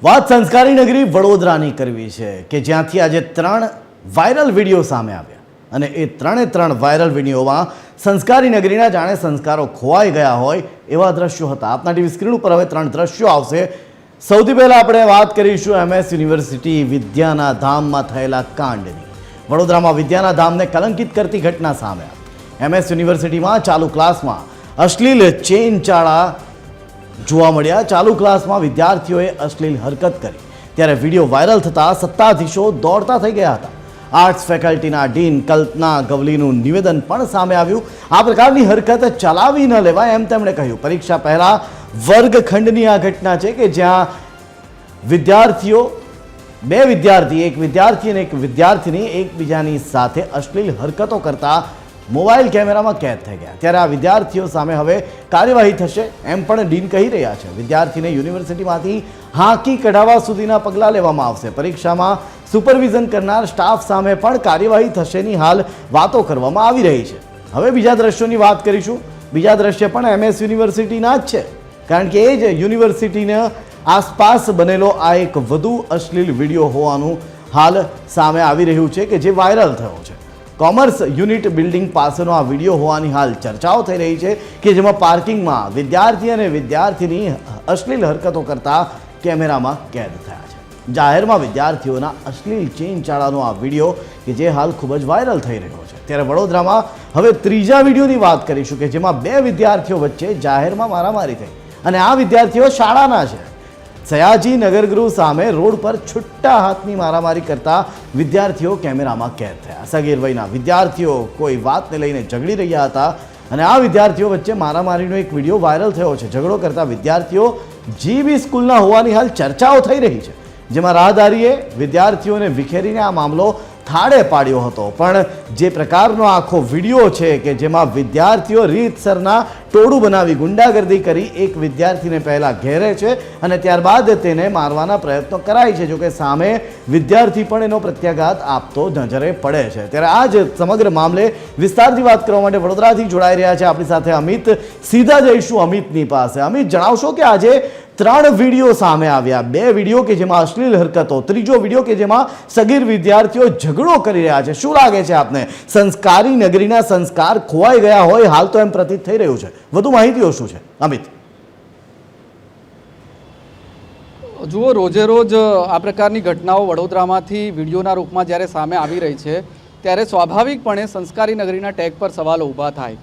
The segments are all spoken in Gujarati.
વાત સંસ્કારી નગરી વડોદરાની કરવી છે કે જ્યાંથી આજે 3 વાયરલ વિડીયો સામે આવ્યા અને એ ત્રણ વાયરલ વિડીયોમાં સંસ્કારી નગરીના જાણે સંસ્કારો ખોવાઈ ગયા હોય એવા દ્રશ્યો હતા। આપના ટીવી સ્ક્રીન ઉપર હવે 3 દ્રશ્યો આવશે। સૌથી પહેલા આપણે વાત કરીશું MS યુનિવર્સિટી વિદ્યાના ધામમાં થયેલા કાંડની। વડોદરામાં વિદ્યાના ધામને કલંકિત કરતી ઘટના સામે આવી। MS યુનિવર્સિટીમાં ચાલુ ક્લાસમાં અશ્લીલ ચેનચાળા જોવા મળ્યા। ચાલુ ક્લાસમાં વિદ્યાર્થીઓએ અશ્લીલ હરકત કરી ત્યારે વિડીયો વાયરલ થતા સત્તાધીશો દોડતા થઈ ગયા હતા। આર્ટ્સ ફેકલ્ટીના ડીન કલ્પના ગવલીનું નિવેદન પણ સામે આવ્યું। આ પ્રકારની હરકત ચલાવી ન લેવાય એમ તેમણે કહ્યું। પરીક્ષા પહેલા વર્ગખંડની આ ઘટના છે કે જ્યાં બે વિદ્યાર્થી એક વિદ્યાર્થી અને એક વિદ્યાર્થીની એકબીજાની સાથે અશ્લીલ હરકતો કરતા મોબાઈલ કેમેરામાં કેદ થઈ ગયા। ત્યારે આ વિદ્યાર્થીઓ સામે હવે કાર્યવાહી થશે એમ પણ ડીન કહી રહ્યા છે। વિદ્યાર્થીને યુનિવર્સિટીમાંથી હાંકી કઢાવવા સુધીના પગલાં લેવામાં આવશે। પરીક્ષામાં સુપરવિઝન કરનાર સ્ટાફ સામે પણ કાર્યવાહી થશેની હાલ વાતો કરવામાં આવી રહી છે। હવે બીજા દ્રશ્યોની વાત કરીશું। બીજા દ્રશ્ય પણ MS યુનિવર્સિટીના જ છે, કારણ કે એ જ યુનિવર્સિટીના આસપાસ બનેલો આ એક વધુ અશ્લીલ વિડીયો હોવાનું હાલ સામે આવી રહ્યું છે કે જે વાયરલ થયો છે। કોમર્સ યુનિટ બિલ્ડિંગ પાસેનો આ વિડીયો હોવાની હાલ ચર્ચાઓ થઈ રહી છે કે જેમાં પાર્કિંગમાં વિદ્યાર્થી અને વિદ્યાર્થીની અશ્લીલ હરકતો કરતા કેમેરામાં કેદ થયા છે। જાહેરમાં વિદ્યાર્થીઓના અશ્લીલ ચેનચાળાનો આ વિડીયો કે જે હાલ ખૂબ જ વાયરલ થઈ રહ્યો છે। ત્યારે વડોદરામાં હવે ત્રીજા વિડીયોની વાત કરીશું કે જેમાં 2 વિદ્યાર્થીઓ વચ્ચે જાહેરમાં મારામારી થઈ અને આ વિદ્યાર્થીઓ શાળાના છે। સયાજી નગરગૃહ સામે રોડ પર છુટ્ટા હાથની મારામારી કરતા વિદ્યાર્થીઓ કેમેરામાં કેદ થયા। સગીર વયના વિદ્યાર્થીઓ કોઈ વાતને લઈને ઝઘડી રહ્યા હતા અને આ વિદ્યાર્થીઓ વચ્ચે મારામારીનો એક વિડીયો વાયરલ થયો છે। ઝઘડો કરતા વિદ્યાર્થીઓ GB સ્કૂલના હોવાની હાલ ચર્ચાઓ થઈ રહી છે, જેમાં રાહદારીએ વિદ્યાર્થીઓને વિખેરીને આ મામલો થાળે પાડ્યો હતો। પણ જે પ્રકારનો આખો વિડીયો છે કે જેમાં વિદ્યાર્થીઓ રીતસરના ટોળું બનાવી ગુંડાગર્દી કરી એક વિદ્યાર્થીને પહેલા ઘેરે છે અને ત્યારબાદ તેને મારવાના પ્રયત્નો કરાય છે, જોકે સામે વિદ્યાર્થી પણ એનો પ્રત્યાઘાત આપતો નજરે પડે છે। ત્યારે આ જ સમગ્ર મામલે વિસ્તારથી વાત કરવા માટે વડોદરાથી જોડાઈ રહ્યા છે આપણી સાથે અમિત। સીધા જઈશું અમિતની પાસે। અમિત, જણાવશો કે આજે 3 વિડીયો સામે આવ્યા। 2 વિડીયો કે જેમાં અશ્લીલ હરકતો, ત્રીજો વિડીયો કે જેમાં સગીર વિદ્યાર્થીઓ ઝઘડો કરી રહ્યા છે। શું લાગે છે આપને, સંસ્કારી નગરીના સંસ્કાર ખોવાઈ ગયા હોય હાલ તો એમ પ્રતીત થઈ રહ્યું છે? વધુ માહિતીઓ શું છે અમિત? જુઓ, રોજે રોજ આ પ્રકારની ઘટનાઓ વડોદરામાંથી વિડીયોના રૂપમાં જ્યારે સામે આવી રહી છે ત્યારે સ્વાભાવિકપણે સંસ્કારી નગરીના ટેગ પર સવાલો ઊભા થાય।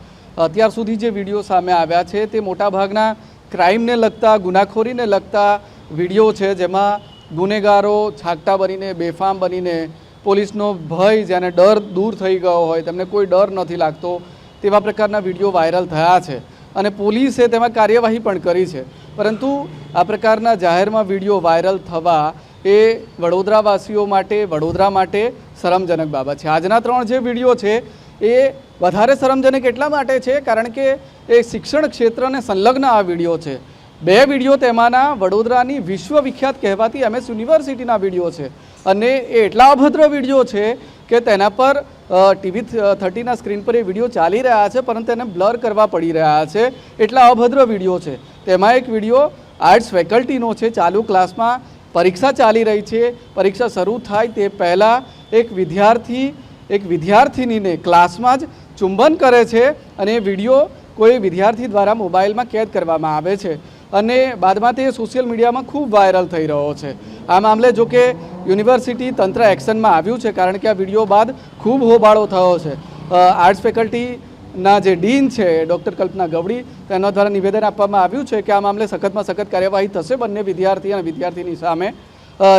અત્યાર સુધી જે વિડીયો સામે આવ્યા છે તે મોટાભાગના ક્રાઇમને લગતા, ગુનાખોરીને લગતા વિડીયો છે, જેમાં ગુનેગારો છાકટા બનીને, બેફામ બનીને, પોલીસનો ભય, જેને ડર દૂર થઈ ગયો હોય, તેમને કોઈ ડર નથી લાગતો, તેવા પ્રકારના વિડીયો વાયરલ થયા છે અને પોલીસે તેમાં કાર્યવાહી પણ કરી છે। પરંતુ આ પ્રકારના જાહેરમાં વિડીયો વાયરલ થવા એ વડોદરાવાસીઓ માટે, વડોદરા માટે શરમજનક બાબત છે। આજના 3 જે વિડીયો છે એ વધારે શરમજનક એટલા માટે છે કારણ કે એ શિક્ષણ ક્ષેત્રને સંલગ્ન આ વિડીયો છે। 2 વિડીયો તેમાંના વડોદરાની વિશ્વવિખ્યાત કહેવાતી MS યુનિવર્સિટીના વિડીયો છે અને એ એટલા અભદ્ર વિડીયો છે કે તેના પર TV 30ના સ્ક્રીન પર એ વિડીયો ચાલી રહ્યા છે પરંતુ એને બ્લર કરવા પડી રહ્યા છે, એટલા અભદ્ર વિડીયો છે। તેમાં એક વિડીયો આર્ટ્સ ફેકલ્ટીનો છે। ચાલુ ક્લાસમાં પરીક્ષા ચાલી રહી છે, પરીક્ષા શરૂ થાય તે પહેલાં એક વિદ્યાર્થીનીને ક્લાસમાં જ ચુંબન કરે છે અને એ વિડીયો કોઈ વિદ્યાર્થી દ્વારા મોબાઈલમાં કેદ કરવામાં આવે છે અને બાદમાં તે સોશિયલ મીડિયામાં ખૂબ વાયરલ થઈ રહ્યો છે। આ મામલે જો કે યુનિવર્સિટી તંત્ર એક્શનમાં આવ્યું છે કારણ કે આ વિડીયો બાદ ખૂબ હોબાળો થયો છે। આર્ટ્સ ફેકલ્ટીના જે ડીન છે ડૉક્ટર કલ્પના ગવડી, તેના દ્વારા નિવેદન આપવામાં આવ્યું છે કે આ મામલે સખતમાં સખત કાર્યવાહી થશે, બંને વિદ્યાર્થી અને વિદ્યાર્થીની સામે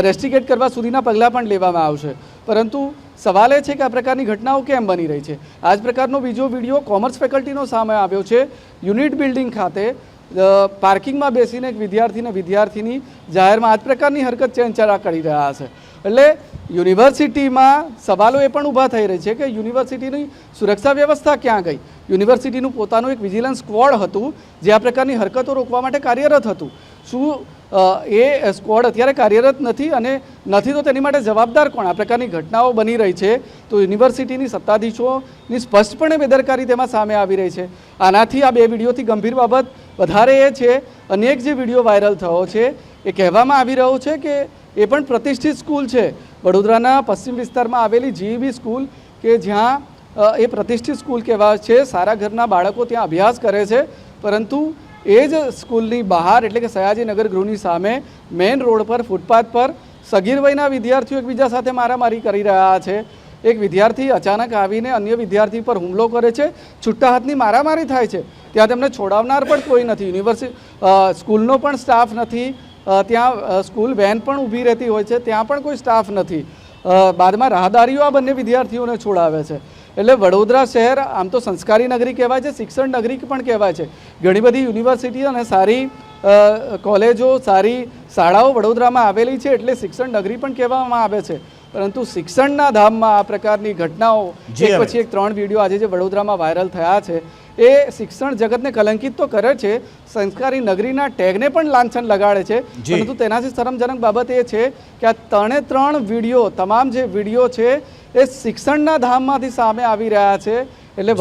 રેસ્ટિકેટ કરવા સુધીના પગલાં પણ લેવામાં આવશે। પરંતુ સવાલ એ છે કે આ પ્રકારની ઘટનાઓ કેમ બની રહી છે? આ જ પ્રકારનો બીજો વિડીયો કોમર્સ ફેકલ્ટીનો સામે આવ્યો છે। યુનિટ બિલ્ડિંગ ખાતે પાર્કિંગમાં બેસીને એક વિદ્યાર્થીની જાહેરમાં આ જ પ્રકારની હરકત ચેનચાળા કરી રહ્યા છે। એટલે યુનિવર્સિટીમાં સવાલો એ પણ ઊભા થઈ રહી છે કે યુનિવર્સિટીની સુરક્ષા વ્યવસ્થા ક્યાં ગઈ? યુનિવર્સિટીનું પોતાનું એક વિજિલન્સ સ્ક્વોડ હતું જે આ પ્રકારની હરકતો રોકવા માટે કાર્યરત હતું। શું એ સ્ક્વોડ અત્યારે કાર્યરત નથી અને નથી તો તેની માટે જવાબદાર કોણ? આ પ્રકારની ઘટનાઓ બની રહી છે તો યુનિવર્સિટીની સત્તાધીશોની સ્પષ્ટપણે બેદરકારી તેમાં સામે આવી રહી છે। આનાથી આ 2 વિડીયોથી ગંભીર બાબત વધારે એ છે, અનેક જે વિડીયો વાયરલ થયો છે એ કહેવામાં આવી રહ્યું છે કે એ પણ પ્રતિષ્ઠિત સ્કૂલ છે, વડોદરાના પશ્ચિમ વિસ્તારમાં આવેલી GEB સ્કૂલ કે જ્યાં એ પ્રતિષ્ઠિત સ્કૂલ કહેવાય છે, સારા ઘરના બાળકો ત્યાં અભ્યાસ કરે છે, પરંતુ એ જ સ્કૂલની બહાર એટલે કે સયાજીનગર ગૃહની સામે મેઇન રોડ પર ફૂટપાથ પર સગીર વયના વિદ્યાર્થીઓ એકબીજા સાથે મારામારી કરી રહ્યા છે. એક વિદ્યાર્થી અચાનક આવીને અન્ય વિદ્યાર્થી પર હુમલો કરે છે, છૂટા હાથની મારામારી થાય છે. ત્યાં તેમને છોડાવનાર પણ કોઈ નથી, સ્કૂલનો પણ સ્ટાફ નથી, ત્યાં સ્કૂલ વેન પણ ઊભી રહેતી હોય છે, ત્યાં પણ કોઈ સ્ટાફ નથી. બાદમાં રાહદારીઓ આ બંને વિદ્યાર્થીઓને છોડાવે છે. એટલે વડોદરા શહેર આમ તો સંસ્કારી નગરી કહેવાય છે, શિક્ષણ નગરી પણ કહેવાય છે. ઘણી બધી યુનિવર્સિટી અને સારી કોલેજો, સારી શાળાઓ વડોદરામાં આવેલી છે, એટલે શિક્ષણ નગરી પણ કહેવામાં આવે છે. પરંતુ શિક્ષણના ધામમાં આ પ્રકારની ઘટનાઓ એક પછી એક 3 વિડીયો આજે જે વડોદરામાં વાયરલ થયા છે એ શિક્ષણ જગતને કલંકિત તો કરે છે, સંસ્કારી નગરીના ટેગને પણ લાંછન લગાડે છે. પરંતુ તેનાથી શરમજનક બાબત એ છે કે આ 3 વિડીયો, તમામ જે વિડીયો છે એ શિક્ષણના ધામમાંથી સામે આવી રહ્યા છે. એટલે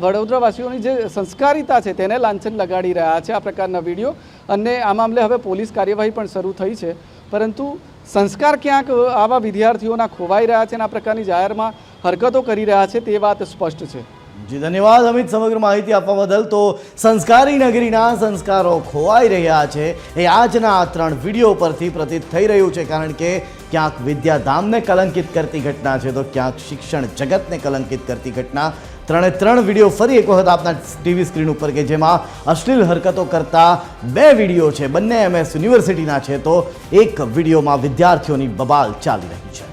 વડોદરાવાસીઓની જે સંસ્કારિતા છે તેને લાંછન લગાડી રહ્યા છે આ પ્રકારના વિડીયો. અને આ મામલે હવે પોલીસ કાર્યવાહી પણ શરૂ થઈ છે, પરંતુ સંસ્કાર ક્યાંક આવા વિદ્યાર્થીઓના ખોવાઈ રહ્યા છે અને આ પ્રકારની જાહેરમાં હરકતો કરી રહ્યા છે તે વાત સ્પષ્ટ છે. જી ધન્યવાદ અમિત, સમગ્ર માહિતી આપવા બદલ. તો સંસ્કારી નગરીના સંસ્કારો ખોવાઈ રહ્યા છે એ આજના આ 3 વિડીયો પરથી પ્રતીત થઈ રહ્યું છે, કારણ કે ક્યાંક વિદ્યાધામને કલંકિત કરતી ઘટના છે તો ક્યાંક શિક્ષણ જગતને કલંકિત કરતી ઘટના. 3 વિડીયો ફરી એક વખત આપના ટીવી સ્ક્રીન ઉપર કે જેમાં અશ્લીલ હરકતો કરતા 2 વિડીયો છે, બંને MS યુનિવર્સિટીના છે, તો એક વિડીયોમાં વિદ્યાર્થીઓની બબાલ ચાલી રહી છે.